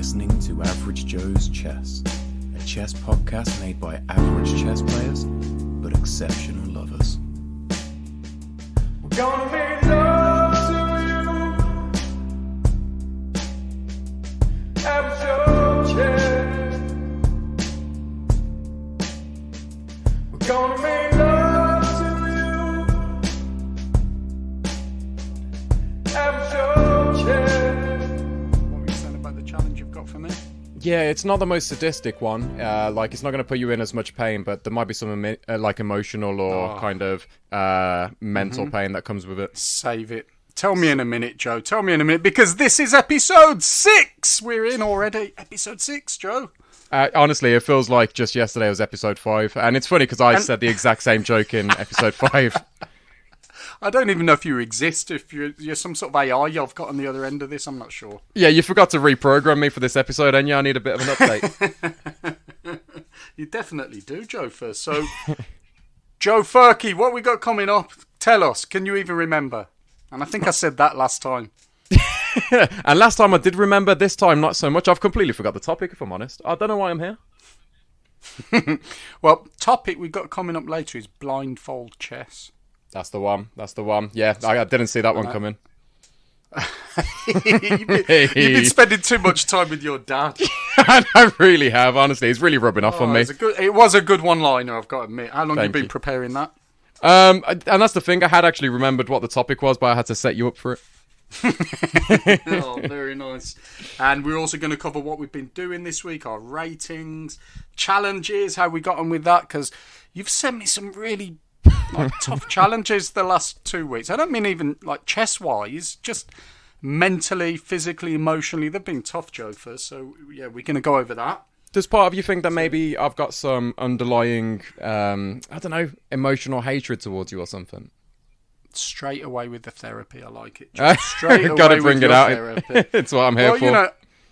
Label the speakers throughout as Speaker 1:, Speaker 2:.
Speaker 1: listening to Average Joe's Chess, a chess podcast made by average chess players, but exceptional lovers.
Speaker 2: We're gonna make love to you. Average Joe's Chess. We're gonna make love to you. Average Joe's Chess. What were you saying about the challenge you've got for me?
Speaker 3: Yeah, it's not the most sadistic one. It's not going to put you in as much pain, but there might be some emotional or kind of mental pain that comes with it.
Speaker 2: Save it. Tell me in a minute, Joe. Tell me in a minute, because this is episode 6. We're in already. Episode 6, Joe.
Speaker 3: Honestly, it feels like just yesterday was episode 5. And it's funny because I said the exact same joke in episode 5.
Speaker 2: I don't even know if you exist, if you're some sort of AI I've got on the other end of this. I'm not sure.
Speaker 3: Yeah, you forgot to reprogram me for this episode, and I need a bit of an update.
Speaker 2: You definitely do, Joe, first. So, Joe Furkey, what we got coming up? Tell us. Can you even remember? And I think I said that last time.
Speaker 3: And last time I did remember, this time not so much. I've completely forgot the topic, if I'm honest. I don't know why I'm here.
Speaker 2: Well, topic we got coming up later is blindfold chess.
Speaker 3: That's the one. Yeah, I didn't see that one coming.
Speaker 2: You've been spending too much time with your dad.
Speaker 3: I really have, honestly. It's really rubbing off on me.
Speaker 2: It was a good one-liner, I've got to admit. How long have you been preparing that?
Speaker 3: And that's the thing. I had actually remembered what the topic was, but I had to set you up for it.
Speaker 2: Oh, very nice. And we're also going to cover what we've been doing this week, our ratings, challenges, how we got on with that, because you've sent me some really tough challenges the last 2 weeks. I don't mean even like chess-wise, just mentally, physically, emotionally. They've been tough, Joe, first. So, yeah, we're going to go over that.
Speaker 3: Does part of you think that maybe I've got some underlying, emotional hatred towards you or something?
Speaker 2: Straight away with the therapy. I like it. Straight away
Speaker 3: gotta bring
Speaker 2: with
Speaker 3: it
Speaker 2: your
Speaker 3: out.
Speaker 2: therapy.
Speaker 3: It's what I'm here for.
Speaker 2: You know,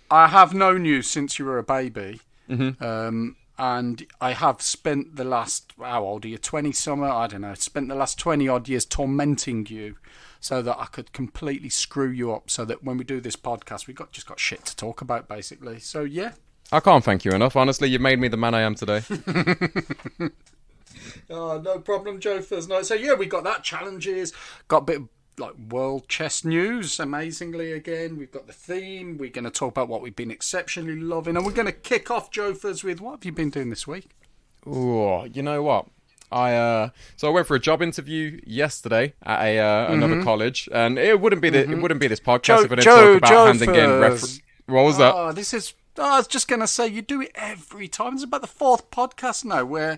Speaker 2: I have known you since you were a baby.
Speaker 3: Mm-hmm.
Speaker 2: And I have spent the last, how old are you, 20 summer? I don't know. Spent the last 20 odd years tormenting you so that I could completely screw you up, so that when we do this podcast, we just got shit to talk about, basically. So, yeah.
Speaker 3: I can't thank you enough. Honestly, you've made me the man I am today.
Speaker 2: Oh, no problem, Joe. First night. So, yeah, we got that. Challenges. Got a bit of world chess news, amazingly, again. We've got the theme. We're going to talk about what we've been exceptionally loving. And we're going to kick off, Joe, first with what have you been doing this week?
Speaker 3: Oh, you know what? I went for a job interview yesterday at another college, and it wouldn't be this podcast if I didn't talk about handing in reference. What was that?
Speaker 2: I was just going to say, you do it every time. It's about the 4th podcast now where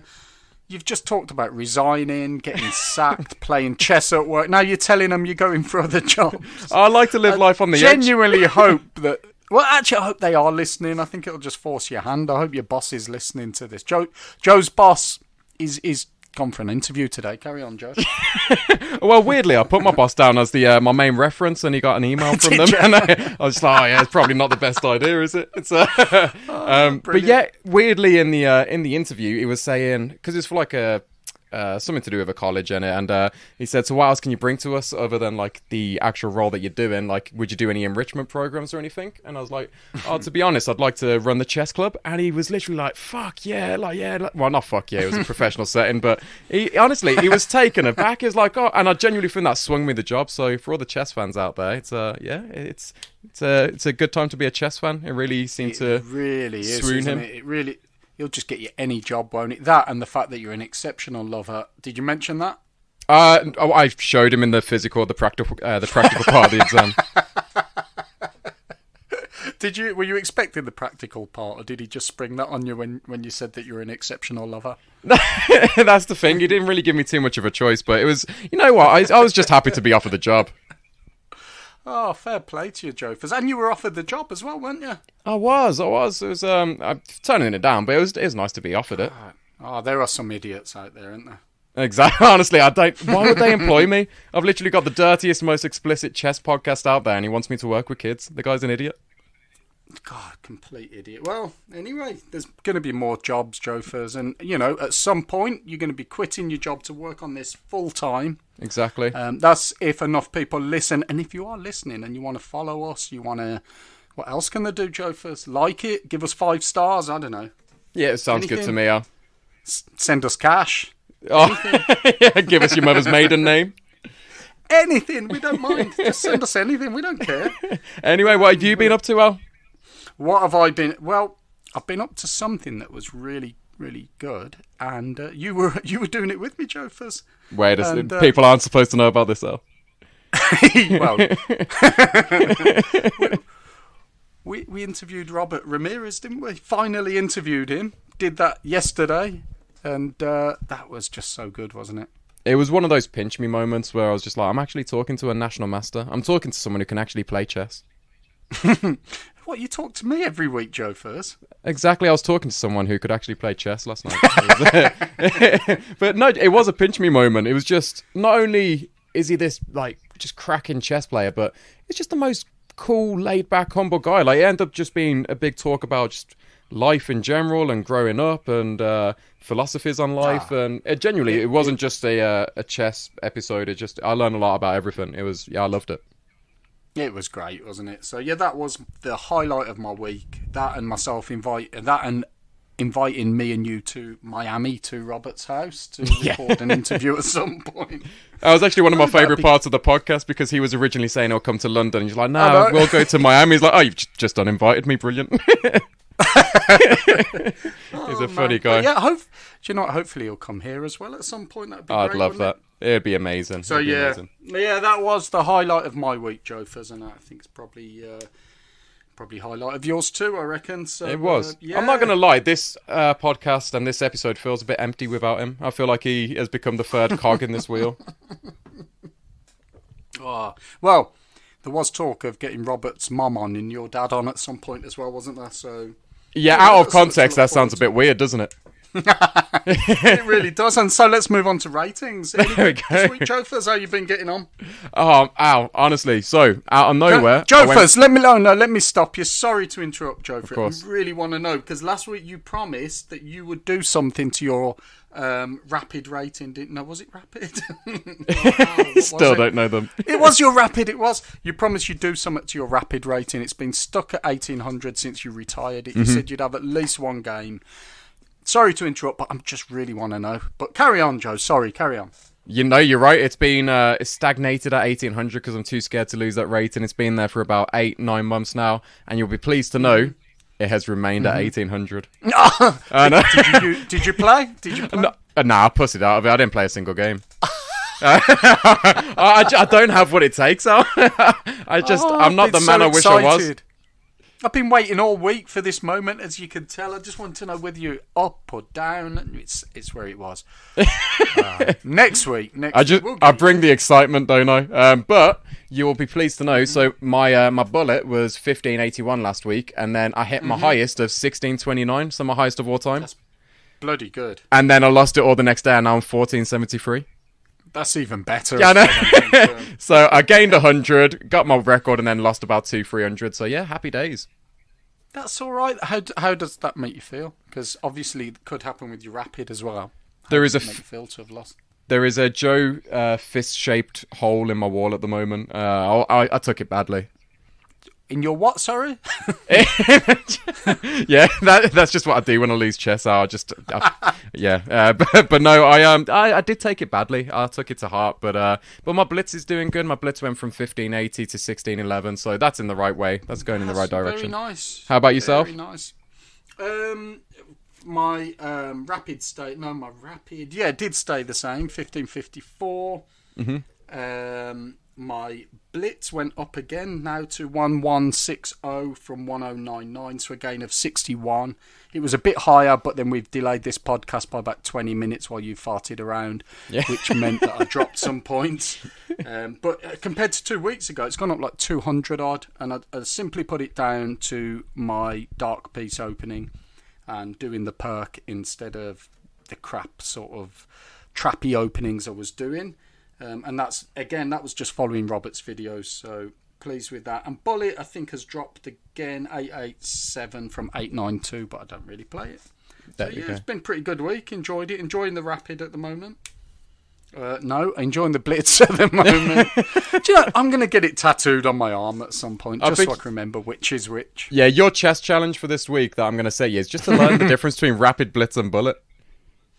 Speaker 2: you've just talked about resigning, getting sacked, playing chess at work. Now you're telling them you're going for other jobs.
Speaker 3: I like to live life on the edge.
Speaker 2: Genuinely hope that... Well, actually, I hope they are listening. I think it'll just force your hand. I hope your boss is listening to this. Joe's boss is gone for an interview today. Carry on, Joe.
Speaker 3: Well, weirdly, I put my boss down as the my main reference, and he got an email from them. And I was like, oh, yeah, it's probably not the best idea, is it? It's but yeah, weirdly in the interview, he was saying, because it's for like something to do with a college in it, and he said, so what else can you bring to us other than like the actual role that you're doing? Like, would you do any enrichment programs or anything? And I was like, oh, to be honest, I'd like to run the chess club. And he was literally like, fuck yeah, well, not fuck yeah, it was a professional setting, but he was taken aback. He was like, oh, and I genuinely think that swung me the job. So for all the chess fans out there, it's a good time to be a chess fan. It really seemed to
Speaker 2: really
Speaker 3: swoon him.
Speaker 2: It really. It'll just get you any job, won't it? That and the fact that you're an exceptional lover. Did you mention that?
Speaker 3: I showed him in the practical part of the exam.
Speaker 2: Were you expecting the practical part, or did he just spring that on you when you said that you're an exceptional lover?
Speaker 3: That's the thing. He didn't really give me too much of a choice, but it was, you know what? I was just happy to be offered the job.
Speaker 2: Oh, fair play to you, Joe. And you were offered the job as well, weren't you?
Speaker 3: I was. It was, I'm turning it down, but it was nice to be offered it.
Speaker 2: Oh, there are some idiots out there, aren't there?
Speaker 3: Exactly. Honestly, why would they employ me? I've literally got the dirtiest, most explicit chess podcast out there, and he wants me to work with kids. The guy's an idiot.
Speaker 2: God, complete idiot. Well, anyway, there's going to be more jobs, Jofers, and, you know, at some point, you're going to be quitting your job to work on this full-time.
Speaker 3: Exactly.
Speaker 2: That's if enough people listen, and if you are listening and you want to follow us, you want to What else can they do, Joe? First, like it, give us 5 stars. I don't know.
Speaker 3: Yeah, it sounds good to me.
Speaker 2: Send us cash.
Speaker 3: Oh, yeah, give us your mother's maiden name.
Speaker 2: Anything, we don't mind. Just send us anything, we don't care.
Speaker 3: Anyway, what have you been up to, Al?
Speaker 2: What have I been? Well, I've been up to something that was really, really good, and you were doing it with me, Joe. First.
Speaker 3: Wait, people aren't supposed to know about this, Al.
Speaker 2: Well, we interviewed Robert Ramirez, didn't we? Finally interviewed him. Did that yesterday, and that was just so good, wasn't it?
Speaker 3: It was one of those pinch me moments where I was just like, I'm actually talking to a national master. I'm talking to someone who can actually play chess.
Speaker 2: What, you talk to me every week, Joe, first?
Speaker 3: Exactly, I was talking to someone who could actually play chess last night. But no, it was a pinch me moment. It was just, not only is he this, like, just cracking chess player, but it's just the most cool, laid-back, humble guy. Like, it ended up just being a big talk about just life in general and growing up and philosophies on life. And it wasn't just a chess episode. I learned a lot about everything. I loved it.
Speaker 2: It was great, wasn't it? So yeah, that was the highlight of my week. That and myself inviting me and you to Miami, to Robert's house, to record an interview at some point.
Speaker 3: That was actually one of my favourite parts of the podcast, because he was originally saying he'll come to London. And he's like, no, we'll go to Miami. He's like, oh, you've just uninvited me. Brilliant. He's a funny guy.
Speaker 2: But yeah, do you know what? Hopefully he'll come here as well at some point. That'd be great. I'd love that.
Speaker 3: It'd be amazing.
Speaker 2: So amazing. That was the highlight of my week, Joe Fizz, and I think it's probably highlight of yours too, I reckon. So,
Speaker 3: it was. I'm not going to lie, this podcast and this episode feels a bit empty without him. I feel like he has become the third cog in this wheel.
Speaker 2: Well, there was talk of getting Robert's mum on and your dad on at some point as well, wasn't there? So
Speaker 3: yeah, out of context, that sounds a bit weird, doesn't it?
Speaker 2: It really does. And so let's move on to ratings.
Speaker 3: There we go.
Speaker 2: This week, Joe Fizz, how you been getting on?
Speaker 3: Honestly, so out of nowhere,
Speaker 2: Joe Fizz, let me stop you. Sorry to interrupt, Joe Fizz. I really want to know, because last week you promised that you would do something to your rapid rating, didn't know? Was it rapid?
Speaker 3: Still don't know them.
Speaker 2: It was your rapid. It was. You promised you'd do something to your rapid rating. It's been stuck at 1800 since you retired it. You said you'd have at least one game. Sorry to interrupt, but I just really want to know. But carry on, Joe. Sorry, carry on.
Speaker 3: You know, you're right. It's been it's stagnated at 1800 because I'm too scared to lose that rating. It's been there for about 8-9 months now, and you'll be pleased to know it has remained at 1800. Did
Speaker 2: you play?
Speaker 3: No, I pussied out of it. I didn't play a single game. I don't have what it takes. I'm not the man I wish I was.
Speaker 2: I've been waiting all week for this moment, as you can tell. I just want to know whether you're up or down. It's where it was. Next week.
Speaker 3: I bring the excitement, don't I? But you will be pleased to know. So my bullet was 1581 last week, and then I hit my highest of 1629. So my highest of all time.
Speaker 2: That's bloody good.
Speaker 3: And then I lost it all the next day, and now I'm 1473.
Speaker 2: That's even better.
Speaker 3: Yeah, I know. So I gained 100, got my record, and then lost about 200-300. So yeah, happy days.
Speaker 2: That's all right. How does that make you feel? Because obviously it could happen with your rapid as well.
Speaker 3: There is
Speaker 2: make you feel to have lost.
Speaker 3: There is a Joe fist-shaped hole in my wall at the moment. I took it badly.
Speaker 2: In your what, sorry?
Speaker 3: Yeah, that's just what I do when I lose chess. But no, I did take it badly. I took it to heart, but my blitz is doing good. My blitz went from 1580 to 1611, so that's in the right way. That's going in the right direction.
Speaker 2: Very nice.
Speaker 3: How about yourself?
Speaker 2: Very nice. My rapid stayed. No, my rapid. Yeah, did stay the same. 1554. My blitz went up again now to 1160 from 1099, so a gain of 61. It was a bit higher, but then we've delayed this podcast by about 20 minutes while you farted around, which meant that I dropped some points. But compared to 2 weeks ago, it's gone up like 200 odd, and I simply put it down to my dark piece opening and doing the perk instead of the crap sort of trappy openings I was doing. And that was just following Robert's videos, so pleased with that. And Bullet, I think, has dropped again, 887 from 892, but I don't really play it. So yeah, it's been a pretty good week. Enjoying the rapid at the moment. No, enjoying the blitz at the moment. Do you know, I'm going to get it tattooed on my arm at some point, just so I can remember which is which.
Speaker 3: Yeah, your chess challenge for this week that I'm going to say is just to learn the difference between rapid blitz and bullet.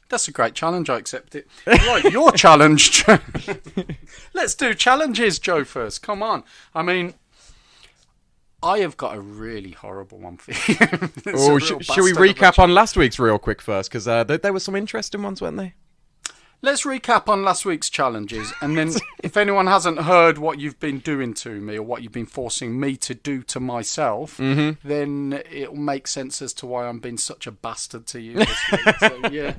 Speaker 2: That's a great challenge, I accept it. Right, your challenge, Joe. Let's do challenges, Joe, first. Come on. I mean, I have got a really horrible one for you.
Speaker 3: Should we recap on last week's real quick first? Because there were some interesting ones, weren't they?
Speaker 2: Let's recap on last week's challenges, and then if anyone hasn't heard what you've been doing to me or what you've been forcing me to do to myself, then it'll make sense as to why I'm being such a bastard to you this week. So, yeah.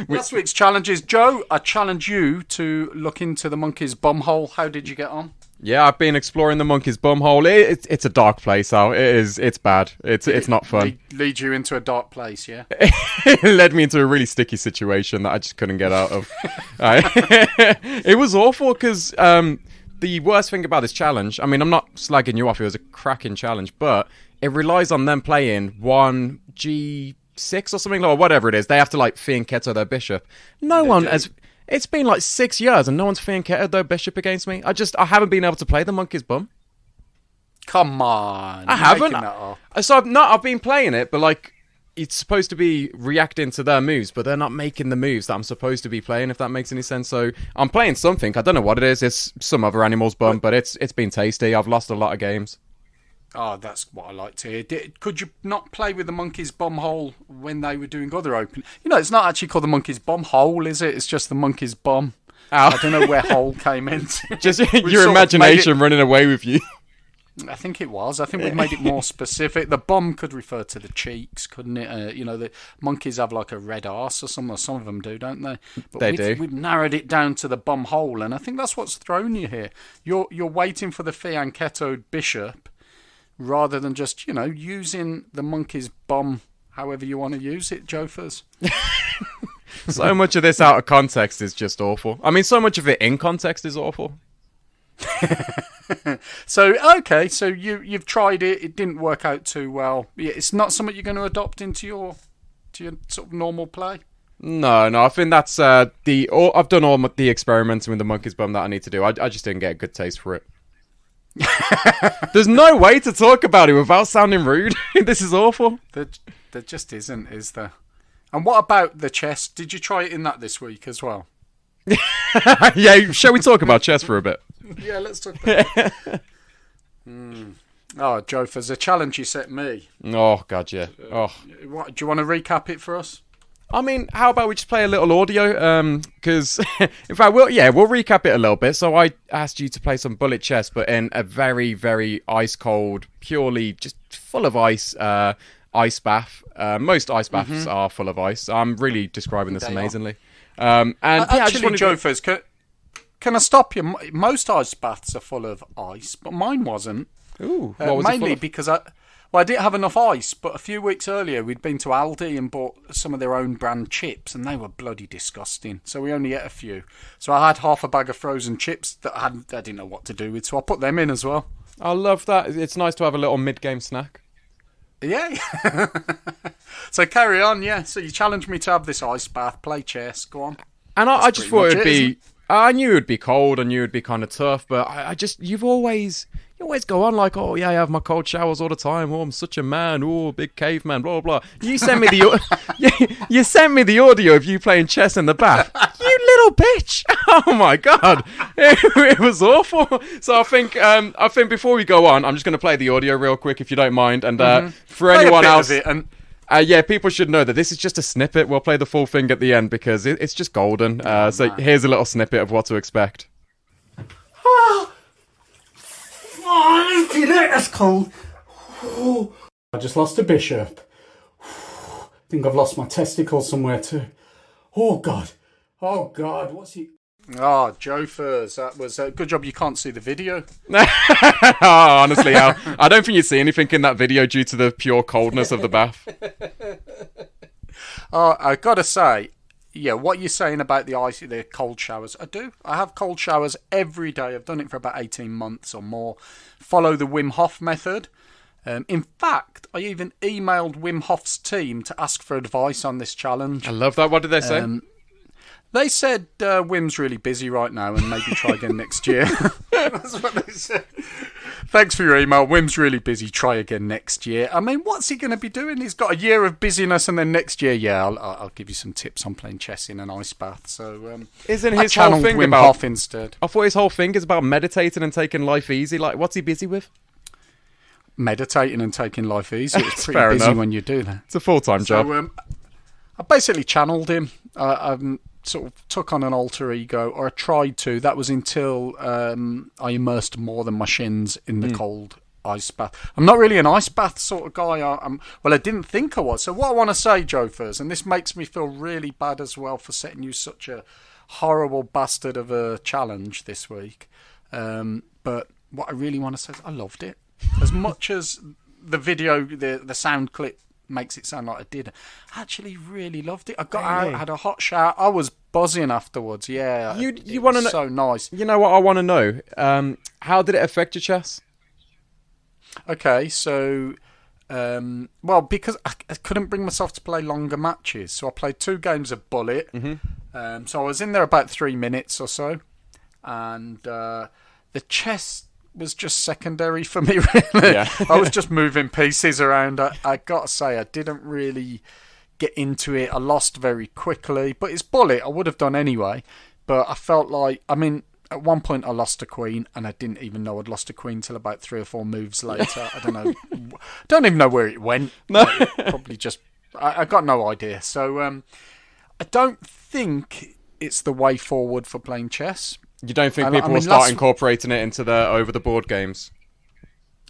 Speaker 2: Last week's challenges. Joe, I challenge you to look into the monkey's bumhole. How did you get on?
Speaker 3: Yeah, I've been exploring the monkey's bumhole. It's a dark place, Al. It's bad. It's not fun.
Speaker 2: Lead you into a dark place, yeah?
Speaker 3: It led me into a really sticky situation that I just couldn't get out of. It was awful because the worst thing about this challenge, I mean, I'm not slagging you off. It was a cracking challenge, but it relies on them playing 1G6 or something, or whatever it is. They have to, like, fianchetto their bishop. No one has... It's been like 6 years and no one's fianchettoed their bishop against me. I haven't been able to play the monkey's bum.
Speaker 2: Come on.
Speaker 3: I haven't. I've been playing it, but like it's supposed to be reacting to their moves, but they're not making the moves that I'm supposed to be playing, if that makes any sense. So I'm playing something. I don't know what it is. It's some other animal's bum, but it's been tasty. I've lost a lot of games.
Speaker 2: Oh, that's what I like to hear. Could you not play with the monkey's bum hole when they were doing other open? You know, it's not actually called the monkey's bum hole, is it? It's just the monkey's bum. I don't know where hole came in.
Speaker 3: Just your imagination running away with you.
Speaker 2: I think it was. I think we made it more specific. The bum could refer to the cheeks, couldn't it? You know, the monkeys have like a red arse or something. Some of them do, don't they? But
Speaker 3: they do.
Speaker 2: We've narrowed it down to the bum hole, and I think that's what's thrown you here. You're waiting for the fianchettoed bishop, rather than just, you know, using the monkey's bum however you want to use it, Jofers.
Speaker 3: So much of this out of context is just awful. I mean, so much of it in context is awful.
Speaker 2: So you've tried it. It didn't work out too well. It's not something you're going to adopt into your sort of normal play.
Speaker 3: No. I think that's I've done all the experimenting with the monkey's bum that I need to do. I just didn't get a good taste for it. There's no way to talk about it without sounding rude. This is awful.
Speaker 2: There just isn't, is there? And what about the chess? Did you try it in that this week as well?
Speaker 3: Yeah, shall we talk about chess for a bit?
Speaker 2: Yeah, let's talk about it. Oh, Joe, there's a challenge you set me.
Speaker 3: Oh, God, yeah.
Speaker 2: Do you want to recap it for us?
Speaker 3: I mean, how about we just play a little audio? Because, in fact, we'll recap it a little bit. So I asked you to play some bullet chess, but in a very, very ice-cold, purely just full of ice bath. Most ice baths are full of ice. I'm really describing this amazingly.
Speaker 2: Actually, Joe, first, can I stop you? Most ice baths are full of ice, but mine wasn't.
Speaker 3: Ooh, what was
Speaker 2: mainly
Speaker 3: it
Speaker 2: because I didn't have enough ice, but a few weeks earlier we'd been to Aldi and bought some of their own brand chips, and they were bloody disgusting. So we only ate a few. So I had half a bag of frozen chips that I didn't know what to do with, so I put them in as well.
Speaker 3: I love that. It's nice to have a little mid-game snack.
Speaker 2: Yeah. So carry on, yeah. So you challenged me to have this ice bath, play chess, go on.
Speaker 3: And I just thought it'd be... I knew it'd be cold, I knew it'd be kind of tough, but you always go on like, oh yeah, I have my cold showers all the time. Oh, I'm such a man. Oh, big caveman. Blah blah. You sent me you sent me the audio of you playing chess in the bath. You little bitch. Oh my God, it was awful. So I think before we go on, I'm just going to play the audio real quick if you don't mind, and for anyone else. People should know that this is just a snippet. We'll play the full thing at the end because it's just golden. So here's a little snippet of what to expect.
Speaker 2: That's cold. I just lost a bishop. I think I've lost my testicle somewhere too. Oh God, what's he... Oh, Joe Furs, that was a good job you can't see the video.
Speaker 3: Honestly, Al, I don't think you see anything in that video due to the pure coldness of the bath.
Speaker 2: I gotta say, yeah, what you're saying about the cold showers, I do. I have cold showers every day. I've done it for about 18 months or more. Follow the Wim Hof method. In fact, I even emailed Wim Hof's team to ask for advice on this challenge.
Speaker 3: I love that. What did they say?
Speaker 2: They said Wim's really busy right now and maybe try again next year. That's what they said. Thanks for your email. Wim's really busy. Try again next year. I mean, what's he going to be doing? He's got a year of busyness, and then next year, I'll give you some tips on playing chess in an ice bath. So,
Speaker 3: isn't his whole thing
Speaker 2: Wim
Speaker 3: about
Speaker 2: Hof instead?
Speaker 3: I thought his whole thing is about meditating and taking life easy. Like, what's he busy with?
Speaker 2: Meditating and taking life easy. It's pretty
Speaker 3: Fair
Speaker 2: busy
Speaker 3: enough.
Speaker 2: when you do that.
Speaker 3: It's a full-time job.
Speaker 2: So, I basically channeled him. I sort of took on an alter ego, or I tried to. That was until I immersed more than my shins in the cold ice bath. I'm not really an ice bath sort of guy. I didn't think I was. So what I want to say, Jofers, and this makes me feel really bad as well for setting you such a horrible bastard of a challenge this week. But what I really want to say is I loved it. As much as the video, the sound clip makes it sound like I did, I actually really loved it. I got out, had a hot shower. I was buzzing afterwards. Yeah,
Speaker 3: You want to know?
Speaker 2: So nice.
Speaker 3: You know what I want to know? How did it affect your chess?
Speaker 2: Okay, so because I couldn't bring myself to play longer matches, so I played 2 games of bullet. So I was in there about 3 minutes or so, and the chess was just secondary for me, really.
Speaker 3: Yeah.
Speaker 2: I was just moving pieces around. I got to say, I didn't really get into it. I lost very quickly, but it's bullet. I would have done anyway, but I felt like, at one point I lost a queen, and I didn't even know I'd lost a queen till about 3 or 4 moves later. I don't know. Don't even know where it went. No. Probably just... I got no idea. So I don't think it's the way forward for playing chess.
Speaker 3: You don't think people will start incorporating it into the over-the-board games?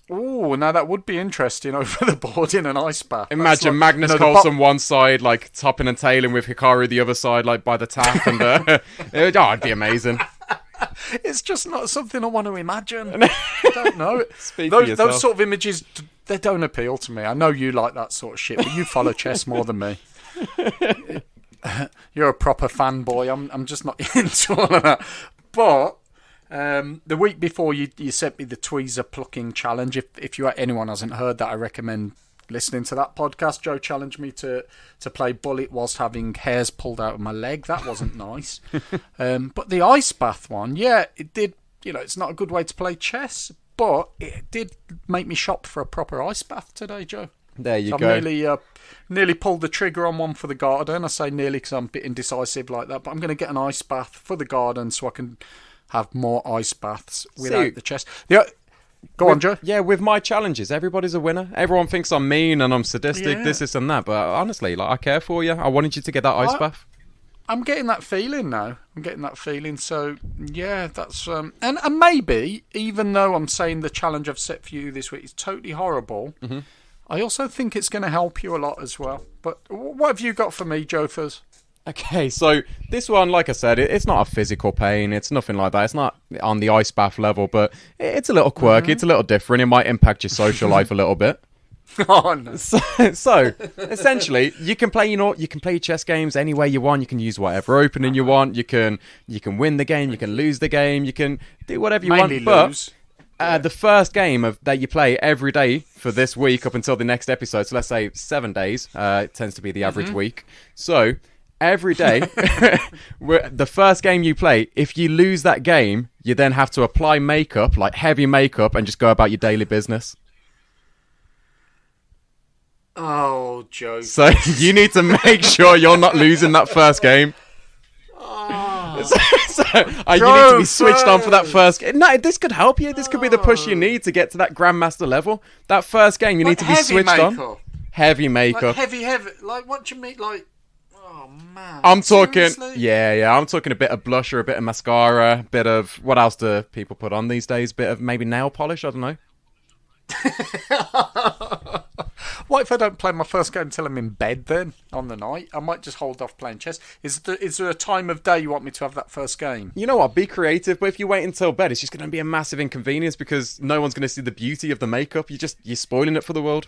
Speaker 2: Oh, now that would be interesting, over the board in an ice bath.
Speaker 3: Imagine Magnus Carlsen one side, like topping and tailing, with Hikaru the other side, like by the tap, and it'd be amazing.
Speaker 2: It's just not something I want to imagine. I don't know. Those sort of images, they don't appeal to me. I know you like that sort of shit, but you follow chess more than me. You're a proper fanboy. I'm just not into all of that. But the week before, you sent me the tweezer plucking challenge. If anyone hasn't heard that, I recommend listening to that podcast. Joe challenged me to play bullet whilst having hairs pulled out of my leg. That wasn't nice. But the ice bath one, yeah, it did. It's not a good way to play chess, but it did make me shop for a proper ice bath today, Joe.
Speaker 3: There you
Speaker 2: go.
Speaker 3: I've
Speaker 2: nearly pulled the trigger on one for the garden. I say nearly because I'm a bit indecisive like that, but I'm going to get an ice bath for the garden so I can have more ice baths without the chest. Go on, Joe.
Speaker 3: Yeah, with my challenges, everybody's a winner. Everyone thinks I'm mean and I'm sadistic, this and that, but honestly, I care for you. I wanted you to get that ice bath.
Speaker 2: I'm getting that feeling now. So, yeah, that's... and maybe, even though I'm saying the challenge I've set for you this week is totally horrible... I also think it's going to help you a lot as well. But what have you got for me, Jofers?
Speaker 3: Okay, so this one, like I said, it's not a physical pain. It's nothing like that. It's not on the ice bath level, but it's a little quirky. It's a little different. It might impact your social life a little bit.
Speaker 2: Oh, no.
Speaker 3: So essentially, you can play your chess games any way you want. You can use whatever opening you want. You can win the game. You can lose the game. You can do whatever you
Speaker 2: Mainly
Speaker 3: want.
Speaker 2: Lose.
Speaker 3: The first game that you play every day for this week up until the next episode, so let's say 7 days, it tends to be the average week. So every day, the first game you play, if you lose that game, you then have to apply makeup, like heavy makeup, and just go about your daily business.
Speaker 2: Oh, Joe.
Speaker 3: So you need to make sure you're not losing that first game. So you need to be switched on for that first game. No, this could help you. This could be the push you need to get to that grandmaster level. That first game, you need to be switched on. Heavy makeup.
Speaker 2: Like heavy. Like, what do you mean? Like, oh man.
Speaker 3: I'm talking.
Speaker 2: Seriously?
Speaker 3: Yeah. I'm talking a bit of blusher, a bit of mascara, a bit of what else do people put on these days? Bit of maybe nail polish. I don't know.
Speaker 2: What if I don't play my first game until I'm in bed then, on the night? I might just hold off playing chess. Is there a time of day you want me to have that first game?
Speaker 3: You know what? Be creative, but if you wait until bed, it's just going to be a massive inconvenience because no one's going to see the beauty of the makeup. You're spoiling it for the world.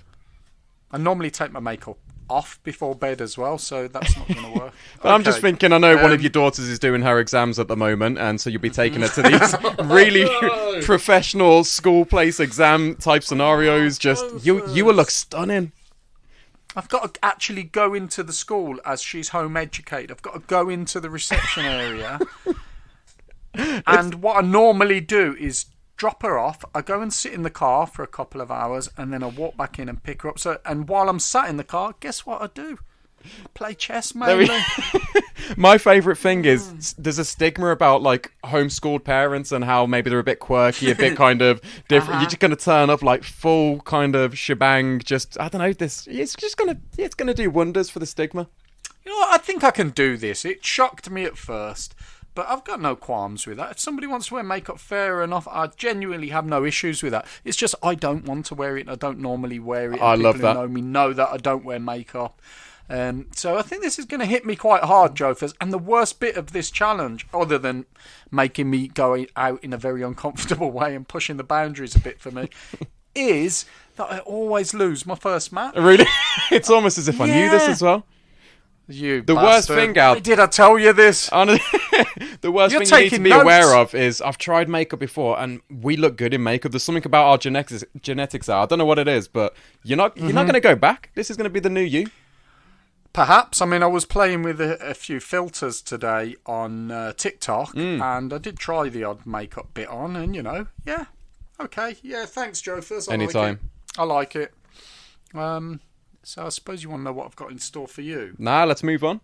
Speaker 2: I normally take my makeup off before bed as well, so that's not going to work.
Speaker 3: But I'm just thinking, I know one of your daughters is doing her exams at the moment, and so you'll be taking her to these really professional school place exam type scenarios. You will look stunning.
Speaker 2: I've got to actually go into the school as she's home educated. I've got to go into the reception area. And what I normally do is drop her off. I go and sit in the car for a couple of hours, and then I walk back in and pick her up. And while I'm sat in the car, guess what I do? Play chess, mainly.
Speaker 3: My favourite thing is there's a stigma about like homeschooled parents and how maybe they're a bit quirky, a bit kind of different. You're just going to turn up like full kind of shebang. Just I don't know. It's gonna do wonders for the stigma.
Speaker 2: You know what? I think I can do this. It shocked me at first. But I've got no qualms with that. If somebody wants to wear makeup, fair enough. I genuinely have no issues with that. It's just I don't want to wear it. I don't normally wear it.
Speaker 3: I love that.
Speaker 2: People who know me know that I don't wear makeup. So I think this is going to hit me quite hard, Jofers. And the worst bit of this challenge, other than making me go out in a very uncomfortable way and pushing the boundaries a bit for me, is that I always lose my first match.
Speaker 3: Really? It's almost as if I knew this as well.
Speaker 2: The
Speaker 3: worst thing, Al.
Speaker 2: Why did I tell you this?
Speaker 3: The worst thing you need to be aware of is I've tried makeup before and we look good in makeup. There's something about our genetics. I don't know what it is, but you're not going to go back. This is going to be the new you.
Speaker 2: Perhaps. I mean, I was playing with a few filters today on TikTok, and I did try the odd makeup bit on, and yeah, okay, yeah. Thanks, Jofers.
Speaker 3: Anytime.
Speaker 2: I like it. So I suppose you want to know what I've got in store for you.
Speaker 3: Nah, let's move on.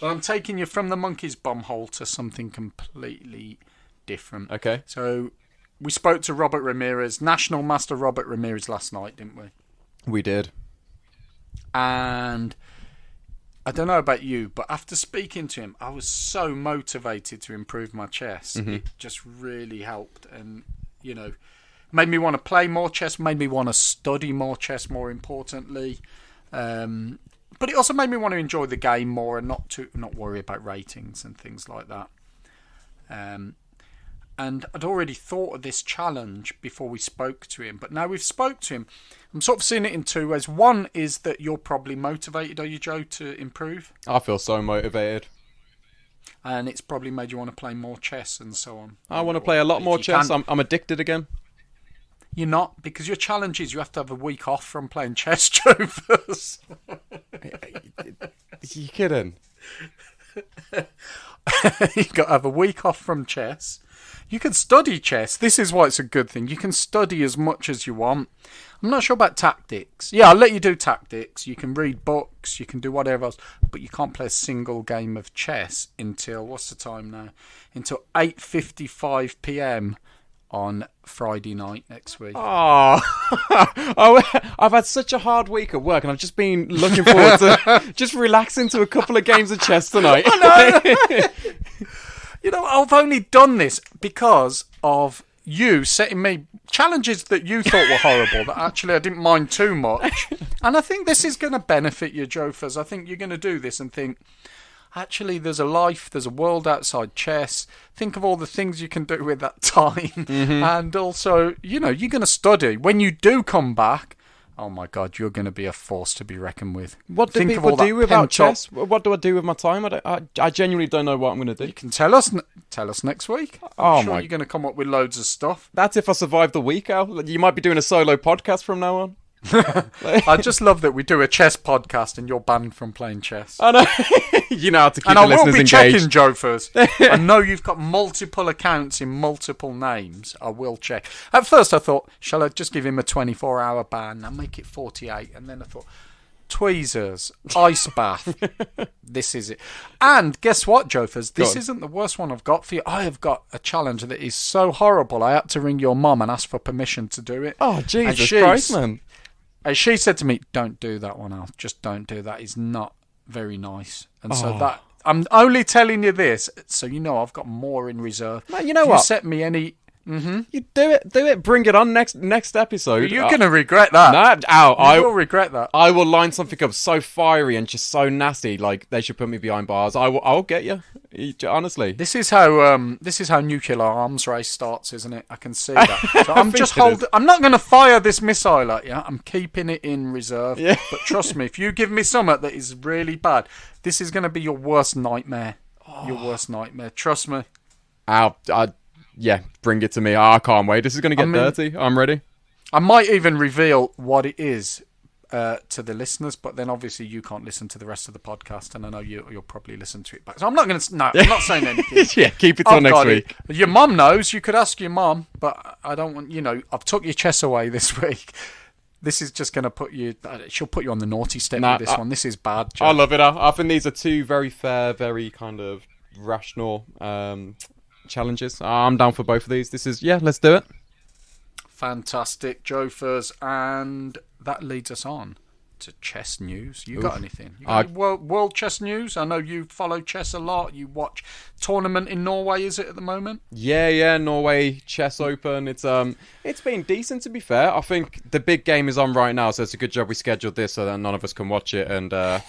Speaker 2: Well, I'm taking you from the monkey's bumhole to something completely different.
Speaker 3: Okay.
Speaker 2: So we spoke to Robert Ramirez, National Master Robert Ramirez, last night, didn't we?
Speaker 3: We did.
Speaker 2: And I don't know about you, but after speaking to him, I was so motivated to improve my chess. Mm-hmm. It just really helped. And, made me want to play more chess, made me want to study more chess, more importantly. But it also made me want to enjoy the game more and not worry about ratings and things like that. And I'd already thought of this challenge before we spoke to him, but now we've spoke to him, I'm sort of seeing it in two ways. One is that you're probably motivated, are you, Joe, to improve?
Speaker 3: I feel so motivated.
Speaker 2: And it's probably made you want to play more chess and so on.
Speaker 3: I want to play a lot more chess. I'm addicted again.
Speaker 2: You're not, because your challenge is you have to have a week off from playing chess, Joe, first.
Speaker 3: You kidding?
Speaker 2: You've got to have a week off from chess. You can study chess. This is why it's a good thing. You can study as much as you want. I'm not sure about tactics. Yeah, I'll let you do tactics. You can read books. You can do whatever else. But you can't play a single game of chess until, what's the time now? Until 8:55 p.m. on Friday night next week.
Speaker 3: Oh, I've had such a hard week at work and I've just been looking forward to just relaxing to a couple of games of chess tonight.
Speaker 2: I know. I've only done this because of you setting me challenges that you thought were horrible that actually I didn't mind too much. And I think this is going to benefit you, Jofers. I think you're going to do this and think, actually, there's a life, there's a world outside chess. Think of all the things you can do with that time. Mm-hmm. And also, you're going to study. When you do come back, oh my God, you're going to be a force to be reckoned with.
Speaker 3: What do people do without chess? What do I do with my time? I genuinely don't know what I'm going to do.
Speaker 2: You can tell us next week. I'm sure you're going to come up with loads of stuff.
Speaker 3: That's if I survive the week, Al. You might be doing a solo podcast from now on.
Speaker 2: I just love that we do a chess podcast and you're banned from playing chess.
Speaker 3: I know. You know how to keep the listeners engaged.
Speaker 2: And I will be checking, Joe, first. I know you've got multiple accounts in multiple names. I will check. At first I thought, shall I just give him a 24-hour ban and make it 48? And then I thought, tweezers, ice bath. This is it. And guess what, Jofers? This isn't the worst one I've got for you. I have got a challenge that is so horrible I had to ring your mum and ask for permission to do it.
Speaker 3: Oh, Jesus Christ, man.
Speaker 2: And she said to me, don't do that one, Al. Just don't do that. It's not very nice. And so that... I'm only telling you this so you know I've got more in reserve.
Speaker 3: Man, you know what?
Speaker 2: You set me any... Mm-hmm.
Speaker 3: You do it. Bring it on next episode.
Speaker 2: You're going to regret that.
Speaker 3: No, I
Speaker 2: will regret that.
Speaker 3: I will line something up so fiery and just so nasty, like they should put me behind bars. I'll get you. Honestly,
Speaker 2: this is how nuclear arms race starts, isn't it? I can see that. So I'm just holding. I'm not going to fire this missile at you. I'm keeping it in reserve. Yeah. But trust me, if you give me something that is really bad, this is going to be your worst nightmare. Your worst nightmare. Trust me.
Speaker 3: Yeah, bring it to me. I can't wait. This is going to get dirty. I'm ready.
Speaker 2: I might even reveal what it is to the listeners, but then obviously you can't listen to the rest of the podcast, and I know you'll probably listen to it back. So I'm not going to. No, I'm not saying anything.
Speaker 3: Yeah, keep it till next week.
Speaker 2: Your mum knows. You could ask your mum, but I don't want. I've took your chess away this week. This is just going to put you. She'll put you on the naughty step with this one. This is bad, Joe.
Speaker 3: I love it. I think these are two very fair, very kind of rational challenges. I'm down for both of these. Let's do it.
Speaker 2: Fantastic, Joe Furs, and that leads us on to chess news. You got anything? You got any world chess news? I know you follow chess a lot. You watch tournament in Norway, is it at the moment?
Speaker 3: Yeah, Norway Chess Open. It's been decent, to be fair. I think the big game is on right now, so it's a good job we scheduled this so that none of us can watch it. And but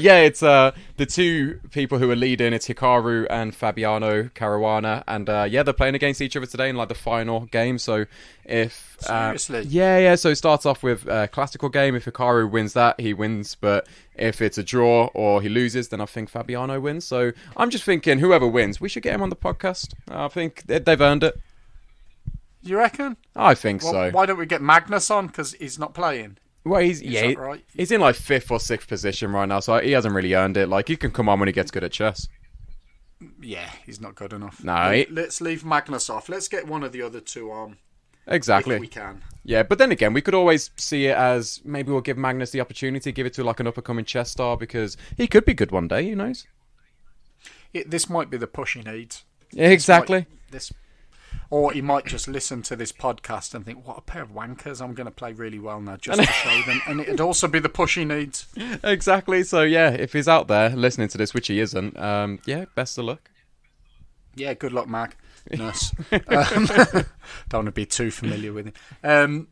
Speaker 3: yeah, it's the two people who are leading. It's Hikaru and Fabiano Caruana, and they're playing against each other today in like the final game. So if
Speaker 2: seriously,
Speaker 3: so it starts off with a classical game. If Hikaru wins that, he wins, but if it's a draw or he loses, then I think Fabiano wins. So I'm just thinking, whoever wins, we should get him on the podcast. I think they've earned it.
Speaker 2: You reckon?
Speaker 3: I think so.
Speaker 2: Why don't we get Magnus on? Because he's not playing.
Speaker 3: Well,
Speaker 2: he's
Speaker 3: in like 5th or 6th position right now, so he hasn't really earned it. Like, he can come on when he gets good at chess.
Speaker 2: Yeah, he's not good enough.
Speaker 3: No.
Speaker 2: Let's leave Magnus off. Let's get one of the other two on.
Speaker 3: Exactly.
Speaker 2: If we can.
Speaker 3: Yeah, but then again, we could always see it as maybe we'll give Magnus the opportunity, give it to like an up-and-coming chess star, because he could be good one day, who knows?
Speaker 2: This might be the push he needs.
Speaker 3: Yeah, exactly.
Speaker 2: Or he might just listen to this podcast and think, what a pair of wankers, I'm going to play really well now just to show them. And it'd also be the push he needs.
Speaker 3: Exactly. So yeah, if he's out there listening to this, which he isn't, best of luck.
Speaker 2: Yeah, good luck, Mag. Nurse. Don't want to be too familiar with him.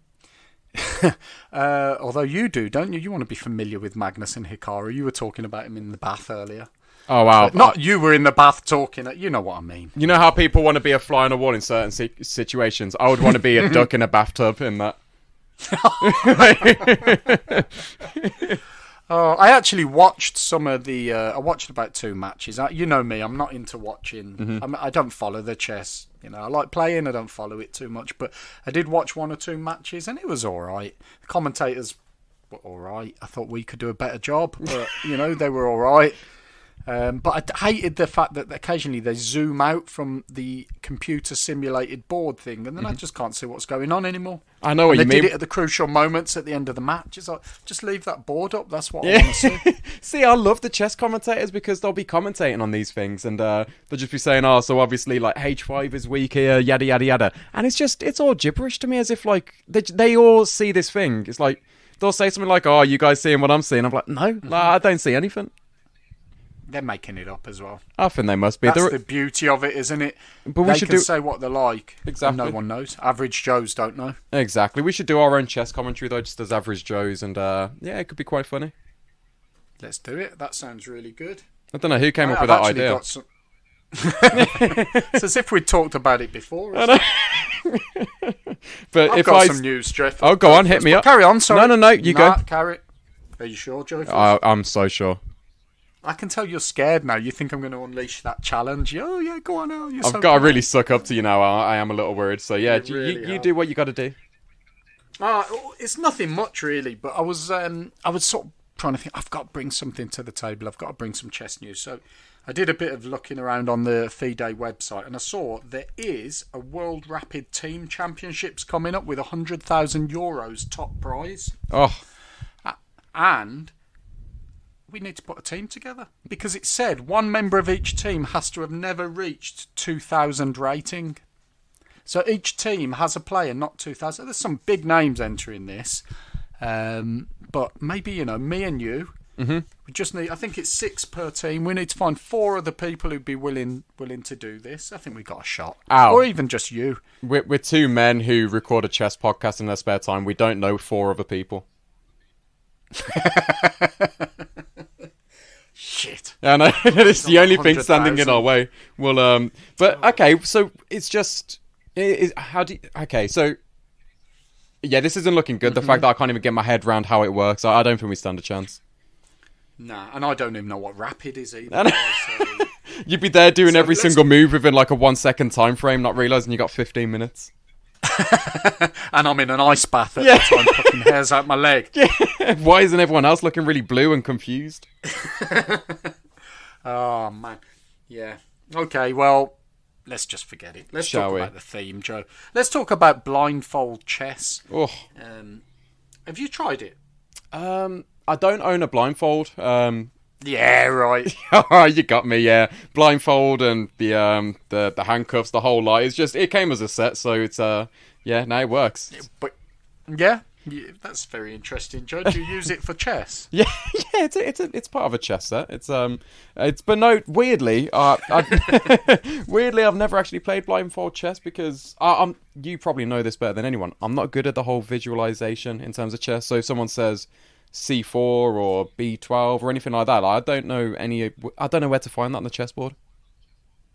Speaker 2: Although you do, don't you? You want to be familiar with Magnus and Hikaru. You were talking about him in the bath earlier.
Speaker 3: Oh, wow.
Speaker 2: Not you were in the bath talking. You know what I mean.
Speaker 3: You know how people want to be a fly on a wall in certain situations? I would want to be a duck in a bathtub in that.
Speaker 2: I actually watched some of the... I watched about 2 matches. You know me, I'm not into watching.
Speaker 3: Mm-hmm.
Speaker 2: I don't follow the chess. I like playing, I don't follow it too much. But I did watch 1 or 2 matches, and it was all right. The commentators were all right. I thought we could do a better job, but, they were all right. But I hated the fact that occasionally they zoom out from the computer simulated board thing, and then I just can't see what's going on anymore.
Speaker 3: I know what you mean.
Speaker 2: They did it at the crucial moments at the end of the match. It's like, just leave that board up. That's what I want to see.
Speaker 3: See, I love the chess commentators because they'll be commentating on these things, and they'll just be saying, so obviously like H5 is weak here, yada yada yada, and it's all gibberish to me, as if like they all see this thing. It's like they'll say something like, "Oh, you guys seeing what I'm seeing?" I'm like, "No, I don't see anything."
Speaker 2: They're making it up as well.
Speaker 3: I think they must be.
Speaker 2: That's the beauty of it, isn't it?
Speaker 3: But
Speaker 2: they can say what they like.
Speaker 3: Exactly.
Speaker 2: No one knows. Average Joes don't know.
Speaker 3: Exactly. We should do our own chess commentary, though, just as average Joes. And, it could be quite funny.
Speaker 2: Let's do it. That sounds really good.
Speaker 3: I don't know who came up with that idea.
Speaker 2: It's as if we'd talked about it before.
Speaker 3: But
Speaker 2: I've got some news, Jeff.
Speaker 3: Oh, go on. Hit me up.
Speaker 2: Carry on, sorry.
Speaker 3: No. You go.
Speaker 2: Carry. Are you sure, Joe?
Speaker 3: I'm so sure.
Speaker 2: I can tell you're scared now. You think I'm going to unleash that challenge. Oh, yeah, go on now.
Speaker 3: I've got to really suck up to you now. I am a little worried. So, yeah, you do what you got to do.
Speaker 2: It's nothing much, really. But I was sort of trying to think, I've got to bring something to the table. I've got to bring some chess news. So I did a bit of looking around on the FIDE website, and I saw there is a World Rapid Team Championships coming up with €100,000 top prize.
Speaker 3: Oh.
Speaker 2: And we need to put a team together, because it said one member of each team has to have never reached 2,000 rating. So each team has a player, not 2,000. There's some big names entering this, but maybe me and you. Mm-hmm. We just need. I think it's 6 per team. We need to find 4 other people who'd be willing to do this. I think we got a shot, or even just you.
Speaker 3: We're 2 men who record a chess podcast in their spare time. We don't know 4 other people.
Speaker 2: Shit.
Speaker 3: I know. It's the only thing standing in our way. Well, but okay, so it's just okay, so yeah, this isn't looking good. The fact that I can't even get my head around how it works, I don't think we stand a chance.
Speaker 2: Nah, and I don't even know what rapid is either. So...
Speaker 3: You'd be there doing every single move within like a 1 second time frame, not realising you got 15 minutes.
Speaker 2: And I'm in an ice bath at the time, plucking hairs out my leg.
Speaker 3: Yeah. Why isn't everyone else looking really blue and confused?
Speaker 2: Oh, man. Yeah. Okay, well, let's just forget it. Let's
Speaker 3: Shall
Speaker 2: talk
Speaker 3: we?
Speaker 2: about the theme, Joe. Let's talk about blindfold chess.
Speaker 3: Oh.
Speaker 2: Have you tried it?
Speaker 3: I don't own a blindfold.
Speaker 2: Yeah, right.
Speaker 3: Oh, you got me. Yeah, blindfold and the handcuffs, the whole lot. It came as a set, so it's now it works.
Speaker 2: But yeah, that's very interesting, Joe. Do you use it for chess?
Speaker 3: Yeah, it's part of a chess set. But no, weirdly, weirdly, I've never actually played blindfold chess because you probably know this better than anyone. I'm not good at the whole visualization in terms of chess. So if someone says C4 or B12 or anything like that, I don't know where to find that on the chessboard.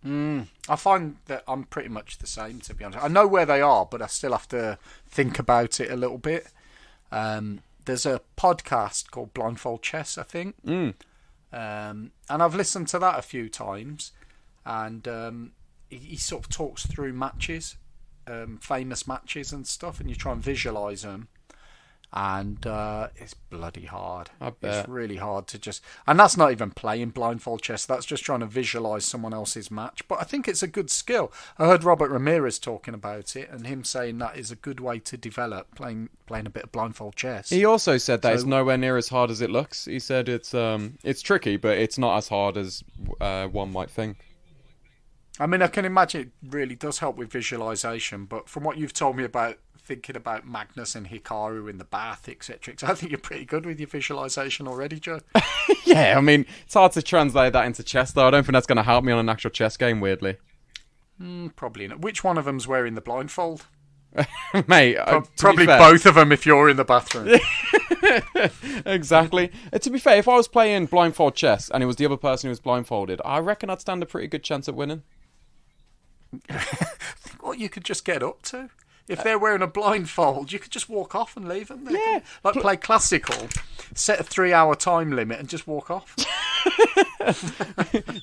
Speaker 2: I find that I'm pretty much the same, to be honest. I know where they are, but I still have to think about it a little bit. There's a podcast called Blindfold Chess, I think. And I've listened to that a few times. And he sort of talks through matches, famous matches and stuff, and you try and visualise them. And it's bloody hard.
Speaker 3: I bet.
Speaker 2: It's really hard to just... And that's not even playing blindfold chess. That's just trying to visualise someone else's match. But I think it's a good skill. I heard Robert Ramirez talking about it and him saying that is a good way to develop playing a bit of blindfold chess.
Speaker 3: He also said that it's nowhere near as hard as it looks. He said it's tricky, but it's not as hard as one might think.
Speaker 2: I mean, I can imagine it really does help with visualisation. But from what you've told me about thinking about Magnus and Hikaru in the bath, etc. I think you're pretty good with your visualization already, Joe.
Speaker 3: Yeah, I mean, it's hard to translate that into chess, though. I don't think that's going to help me on an actual chess game, weirdly.
Speaker 2: Probably not. Which one of them's wearing the blindfold?
Speaker 3: Mate,
Speaker 2: probably both of them if you're in the bathroom.
Speaker 3: Exactly. To be fair, if I was playing blindfold chess and it was the other person who was blindfolded, I reckon I'd stand a pretty good chance at winning.
Speaker 2: Think what you could just get up to. If they're wearing a blindfold, you could just walk off and leave them.
Speaker 3: Yeah.
Speaker 2: Like play classical, set a 3-hour time limit and just walk off.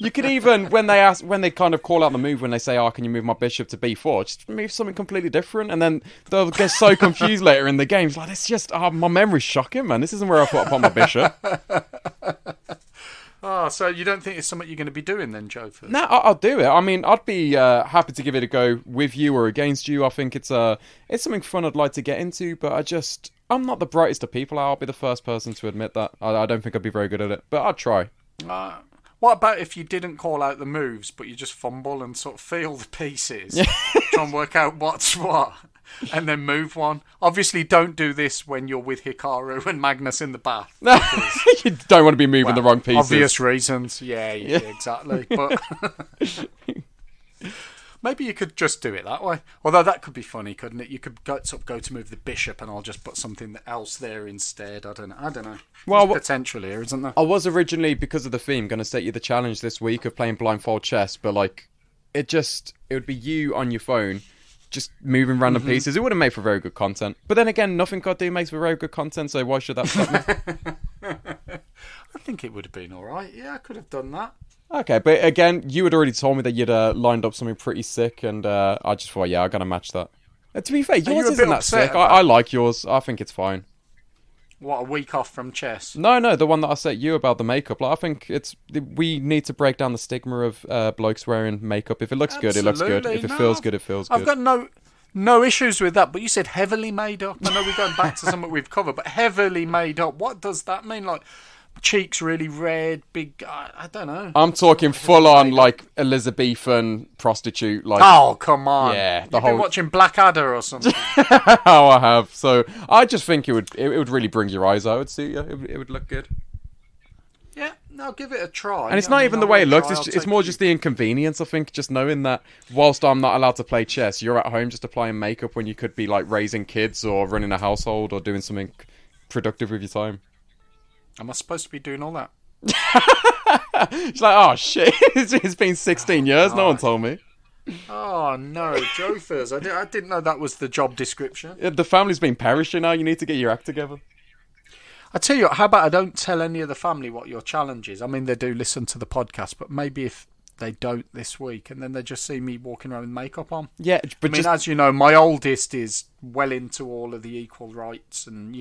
Speaker 3: You could even, when they kind of call out the move, when they say, can you move my bishop to b4, just move something completely different, and then they'll get so confused later in the game. It's like, it's just, my memory's shocking, man. This isn't where I put my bishop.
Speaker 2: So you don't think it's something you're going to be doing then, Joe?
Speaker 3: No, I'll do it. I mean, I'd be happy to give it a go with you or against you. I think it's something fun I'd like to get into, but I'm not the brightest of people. I'll be the first person to admit that. I don't think I'd be very good at it, but I'd try.
Speaker 2: What about if you didn't call out the moves, but you just fumble and sort of feel the pieces, try and work out what's what, and then move one? Obviously, don't do this when you're with Hikaru and Magnus in the bath.
Speaker 3: You don't want to be moving the wrong pieces.
Speaker 2: Obvious reasons. Yeah, exactly. But maybe you could just do it that way. Although that could be funny, couldn't it? You could go to move the bishop, and I'll just put something else there instead. I don't know. Well, there's potential here, isn't there?
Speaker 3: I was originally, because of the theme, going to set you the challenge this week of playing blindfold chess, but it would be you on your phone, just moving random pieces. It wouldn't make for very good content. But then again, nothing God do makes for very good content, so why should that stop me?
Speaker 2: I think it would have been alright. Yeah, I could have done that.
Speaker 3: Okay, but again, you had already told me that you'd lined up something pretty sick, and I just thought, I gotta match that. To be fair, yours isn't that sick. I like yours. I think it's fine.
Speaker 2: What, a week off from chess?
Speaker 3: No, the one that I set you about the makeup. I think we need to break down the stigma of blokes wearing makeup. If it looks good, it looks good. If it feels good, it feels good.
Speaker 2: I've got no issues with that, but you said heavily made up. I know we're going back to something we've covered, but heavily made up, what does that mean? Like, cheeks really red, big, I don't know.
Speaker 3: I'm talking full on, like, Elizabethan prostitute. Like,
Speaker 2: oh, come on.
Speaker 3: Yeah.
Speaker 2: You've been watching Blackadder or something.
Speaker 3: Oh, I have. So, I just think it would really bring your eyes out. It would suit you. It would look good.
Speaker 2: Yeah, no, give it a try.
Speaker 3: And it's not even the way it looks, it's more just the inconvenience, I think, just knowing that whilst I'm not allowed to play chess, you're at home just applying makeup when you could be, like, raising kids or running a household or doing something productive with your time.
Speaker 2: Am I supposed to be doing all that?
Speaker 3: It's like, oh, shit, it's been 16 years, no one told me.
Speaker 2: Oh, no, Jothers, I didn't know that was the job description.
Speaker 3: The family's been perishing now, you need to get your act together.
Speaker 2: I tell you what, how about I don't tell any of the family what your challenge is? I mean, they do listen to the podcast, but maybe if they don't this week, and then they just see me walking around with makeup on.
Speaker 3: Yeah, but
Speaker 2: as you know, my oldest is well into all of the equal rights and,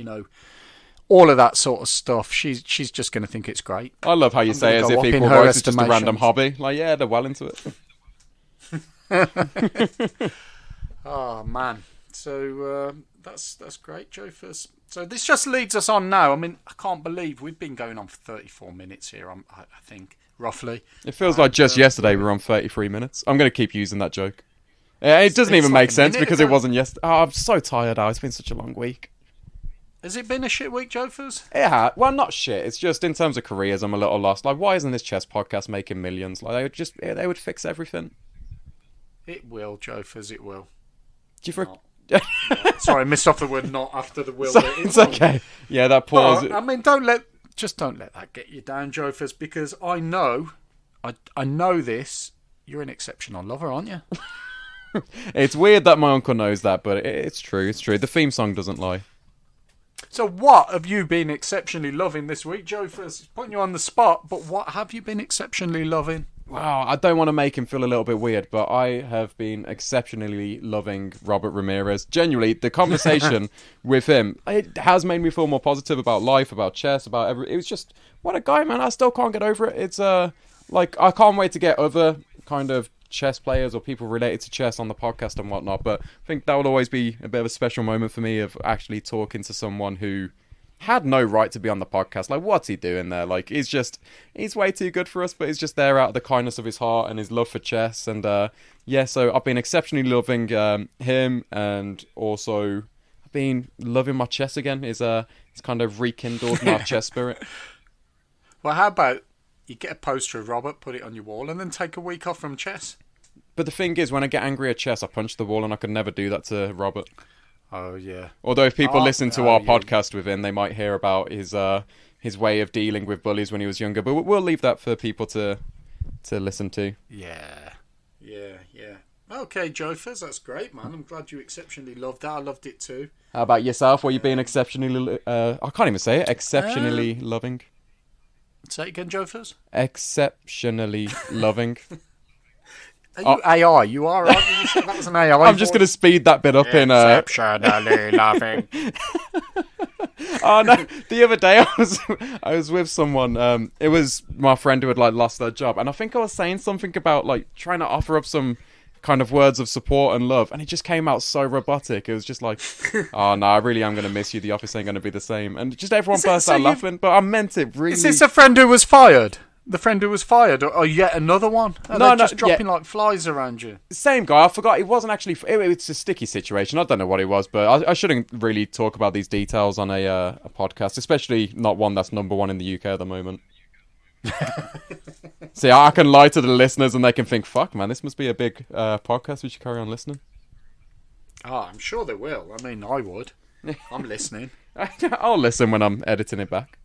Speaker 2: all of that sort of stuff. She's just going to think it's great.
Speaker 3: I love how you say as if equal rights is just a random hobby. Like, yeah, they're well into it.
Speaker 2: Oh, man. So that's great, Joe. First, so this just leads us on now. I mean, I can't believe we've been going on for 34 minutes here. I think roughly.
Speaker 3: It feels like just yesterday we were on 33 minutes. I'm going to keep using that joke. It doesn't even make sense because it wasn't yesterday. Oh, I'm so tired now. It's been such a long week.
Speaker 2: Has it been a shit week, Jofers?
Speaker 3: Yeah, well, not shit. It's just in terms of careers, I'm a little lost. Like, why isn't this chess podcast making millions? Like, they would fix everything.
Speaker 2: It will, Jofers. It will.
Speaker 3: Do you
Speaker 2: Sorry, I missed off the word "not" after the will.
Speaker 3: It's okay. Yeah, that pause.
Speaker 2: But, I mean, don't let that get you down, Jofers, because I know this. You're an exceptional lover, aren't you?
Speaker 3: It's weird that my uncle knows that, but it's true. It's true. The theme song doesn't lie.
Speaker 2: So what have you been exceptionally loving this week, Joe? First, putting you on the spot, but what have you been exceptionally loving?
Speaker 3: Wow, I don't want to make him feel a little bit weird, but I have been exceptionally loving Robert Ramirez. Genuinely, the conversation with him, it has made me feel more positive about life, about chess, about everything. It was just, what a guy, man. I still can't get over it. It's, I can't wait to get other kind of chess players or people related to chess on the podcast and whatnot, but I think that will always be a bit of a special moment for me of actually talking to someone who had no right to be on the podcast. Like, what's he doing there? Like, he's way too good for us, but he's just there out of the kindness of his heart and his love for chess. And so I've been exceptionally loving him, and also I've been loving my chess again. It's kind of rekindled my chess spirit.
Speaker 2: Well, how about you get a poster of Robert, put it on your wall, and then take a week off from chess?
Speaker 3: But the thing is, when I get angry at chess, I punch the wall, and I could never do that to Robert.
Speaker 2: Oh, yeah.
Speaker 3: Although if people listen to our podcast with him, they might hear about his way of dealing with bullies when he was younger. But we'll leave that for people to listen to.
Speaker 2: Yeah. Okay, Jofers, that's great, man. I'm glad you exceptionally loved that. I loved it too.
Speaker 3: How about yourself? Were you being exceptionally... I can't even say it. Exceptionally loving?
Speaker 2: Say it again, Jofers.
Speaker 3: Exceptionally loving.
Speaker 2: Are you AI? You are, aren't you? You said that was an AI
Speaker 3: I'm just going to speed that bit up in...
Speaker 2: Exceptionally loving.
Speaker 3: Oh, no. The other day, I was with someone. It was my friend who had, lost their job. And I think I was saying something about, trying to offer up some kind of words of support and love. And it just came out so robotic. It was just like, oh, no, I really am going to miss you. The office ain't going to be the same. And just everyone burst out laughing. But I meant it really...
Speaker 2: Is this a friend who was fired? The friend who was fired, or yet another one? Are they just dropping like flies around you?
Speaker 3: Same guy. I forgot. It wasn't actually... It's a sticky situation. I don't know what it was, but I shouldn't really talk about these details on a podcast, especially not one that's number one in the UK at the moment. See, I can lie to the listeners and they can think, fuck, man, this must be a big podcast. We should carry on listening.
Speaker 2: Oh, I'm sure they will. I mean, I would. I'm listening.
Speaker 3: I'll listen when I'm editing it back.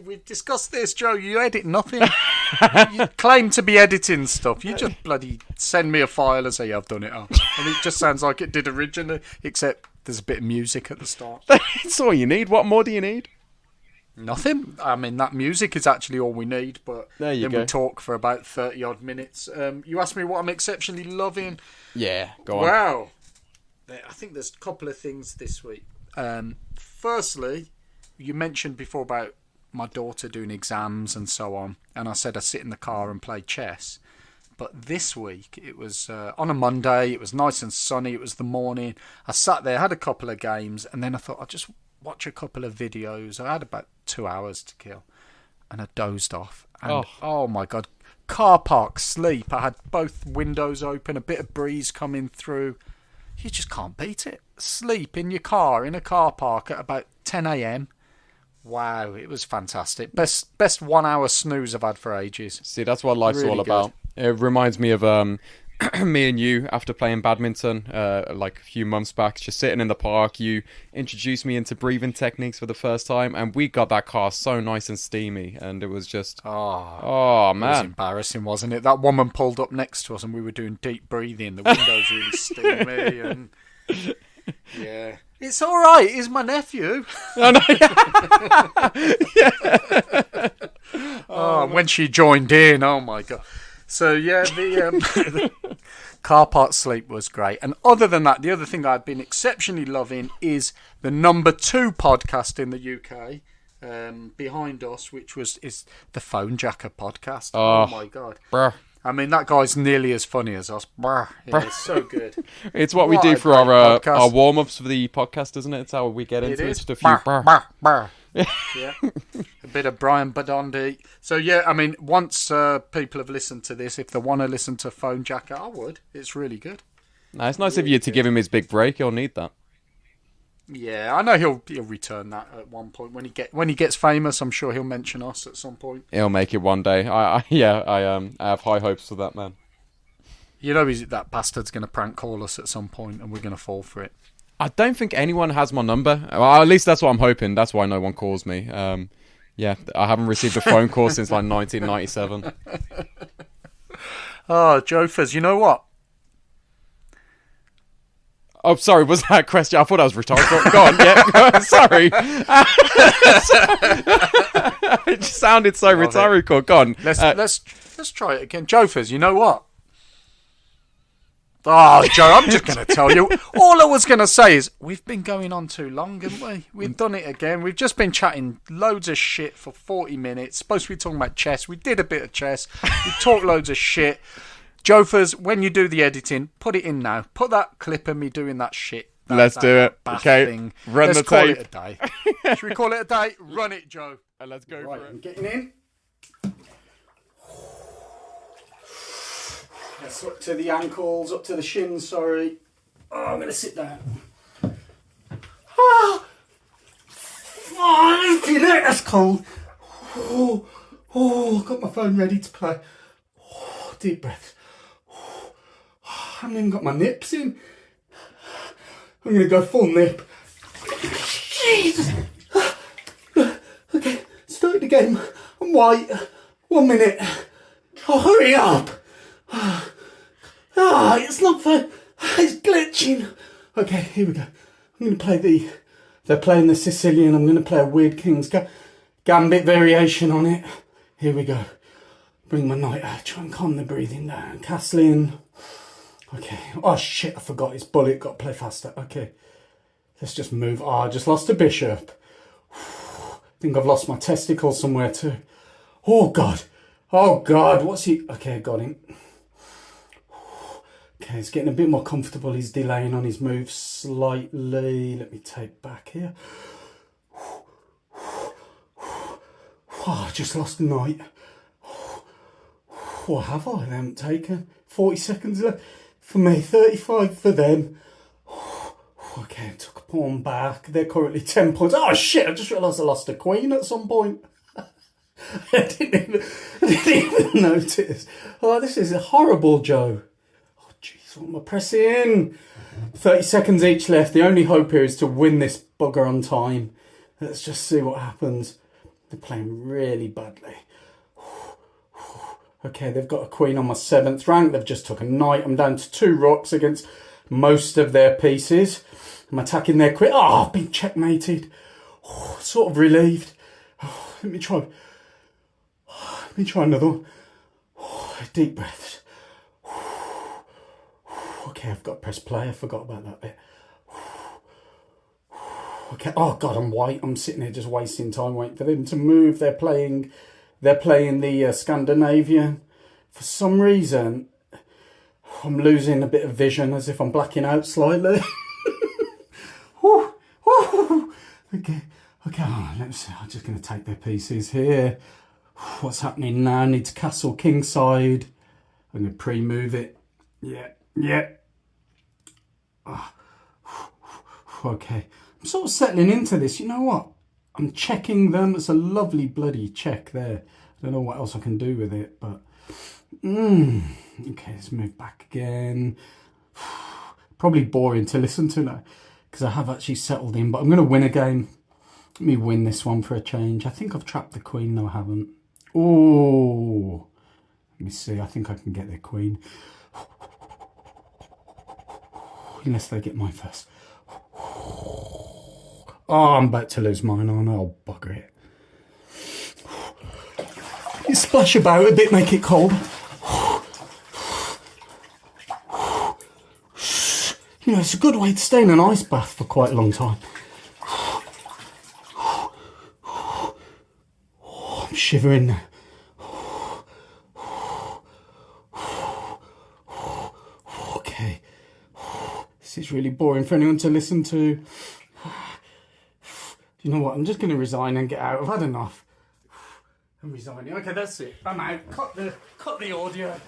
Speaker 2: We've discussed this, Joe. You edit nothing. You claim to be editing stuff. You just bloody send me a file and say, yeah, I've done it up. And it just sounds like it did originally, except there's a bit of music at the start.
Speaker 3: That's all you need. What more do you need?
Speaker 2: Nothing. I mean, that music is actually all we need, but then we talk for about 30 odd minutes. You asked me what I'm exceptionally loving.
Speaker 3: Yeah, go on.
Speaker 2: Wow. I think there's a couple of things this week. Firstly, you mentioned before about my daughter doing exams and so on, and I said I sit in the car and play chess. But this week, it was on a Monday, it was nice and sunny, it was the morning. I sat there, had a couple of games, and then I thought I'd just watch a couple of videos. I had about 2 hours to kill, and I dozed off. And oh my God, car park sleep. I had both windows open, a bit of breeze coming through. You just can't beat it. Sleep in your car, in a car park at about 10 a.m. Wow, it was fantastic. Best 1 hour snooze I've had for ages.
Speaker 3: See, that's what life's really all about. It reminds me of me and you after playing badminton a few months back, just sitting in the park. You introduced me into breathing techniques for the first time, and we got that car so nice and steamy, and it was just oh man, it was
Speaker 2: embarrassing, wasn't it? That woman pulled up next to us and we were doing deep breathing. The windows really steamy and yeah. It's all right. He's my nephew.
Speaker 3: Oh, no. Yeah.
Speaker 2: Oh, when she joined in, oh my God. So, yeah, the car park sleep was great. And other than that, the other thing I've been exceptionally loving is the number 2 podcast in the UK behind us, which is the Phone Jacker podcast. Oh my God.
Speaker 3: Bruh.
Speaker 2: I mean, that guy's nearly as funny as us. Brr. Yeah, it's so good.
Speaker 3: It's what we do for our warm-ups for the podcast, isn't it? It's how we get into it. Just a few.
Speaker 2: Yeah. A bit of Brian Badondi. So, yeah, I mean, once people have listened to this, if they want to listen to Phone Jacker, I would. It's really good.
Speaker 3: No, it's nice of you to give him his big break. He'll need that.
Speaker 2: Yeah, I know he'll return that at one point when he gets famous. I'm sure he'll mention us at some point.
Speaker 3: He'll make it one day. I have high hopes for that man.
Speaker 2: You know, that bastard's going to prank call us at some point, and we're going to fall for it.
Speaker 3: I don't think anyone has my number. Well, at least that's what I'm hoping. That's why no one calls me. Yeah, I haven't received a phone call since like 1997.
Speaker 2: Oh, Jofers, you know what?
Speaker 3: Oh, sorry, was that a question? I thought I was rhetorical. Go on, yeah. Sorry. It just sounded so rhetorical. Go on.
Speaker 2: Let's try it again. Jofers, you know what? Oh, Joe, I'm just going to tell you. All I was going to say is we've been going on too long, haven't we? We've done it again. We've just been chatting loads of shit for 40 minutes. Supposed to be talking about chess. We did a bit of chess. We talked loads of shit. Jofers, when you do the editing, put it in now. Put that clip of me doing that shit.
Speaker 3: Let's do it. Okay,
Speaker 2: thing.
Speaker 3: Run
Speaker 2: Let's
Speaker 3: the
Speaker 2: call
Speaker 3: tape.
Speaker 2: it a day. Should we call it a day? Run it, Joe.
Speaker 3: And let's go
Speaker 2: Right,
Speaker 3: for it.
Speaker 2: I'm getting in. Yes, up to the ankles, up to the shins, sorry. Oh, I'm going to sit down. Oh, that's cold. Oh, I've got my phone ready to play. Oh, deep breath. Oh, I haven't even got my nips in. I'm going to go full nip. Jesus. Okay, start the game. I'm white. 1 minute. Oh, hurry up. It's not fair. It's glitching. Okay, here we go. I'm going to play they're playing the Sicilian. I'm going to play a weird King's Gambit variation on it. Here we go. Bring my knight out. Try and calm the breathing down. Castle in. Okay. Oh, shit, I forgot his bullet. Got to play faster. Okay. Let's just move. Oh, I just lost a bishop. I think I've lost my testicle somewhere too. Oh, God. Oh, God. What's he... Okay, got him. Okay, he's getting a bit more comfortable. He's delaying on his moves slightly. Let me take back here. Oh, I just lost a knight. What have I? They haven't taken. 40 seconds left for me, 35 for them. Okay, took a pawn back. They're currently 10 points. Oh, shit, I just realised I lost a queen at some point. I didn't even notice. Oh, this is horrible, Joe. Jeez, what am I pressing? 30 seconds each left. The only hope here is to win this bugger on time. Let's just see what happens. They're playing really badly. Okay, they've got a queen on my 7th rank. They've just took a knight. I'm down to 2 rooks against most of their pieces. I'm attacking their queen. Oh, I've been checkmated. Oh, sort of relieved. Oh, let me try another one. Oh, deep breaths. Okay, I've got to press play. I forgot about that bit. Okay. Oh God, I'm white. I'm sitting here just wasting time waiting for them to move. They're playing the Scandinavian. For some reason, I'm losing a bit of vision, as if I'm blacking out slightly. Okay. Oh, let me see. I'm just going to take their pieces here. What's happening now? I need to castle kingside. I'm going to pre-move it. Yeah. Oh. Okay. I'm sort of settling into this. You know what? I'm checking them. It's a lovely bloody check there. I don't know what else I can do with it, but... Okay, let's move back again. Probably boring to listen to now, because I have actually settled in, but I'm going to win a game. Let me win this one for a change. I think I've trapped the queen. No, I haven't. Oh, let me see. I think I can get their queen. Unless they get mine first. Oh, I'm about to lose mine, aren't I? Oh, bugger it. splash about a bit, make it cold. You know, it's a good way to stay in an ice bath for quite a long time. I'm shivering now. Okay. This is really boring for anyone to listen to. You know what? I'm just going to resign and get out. I've had enough. I'm resigning. Okay, that's it. I'm out. Cut the audio.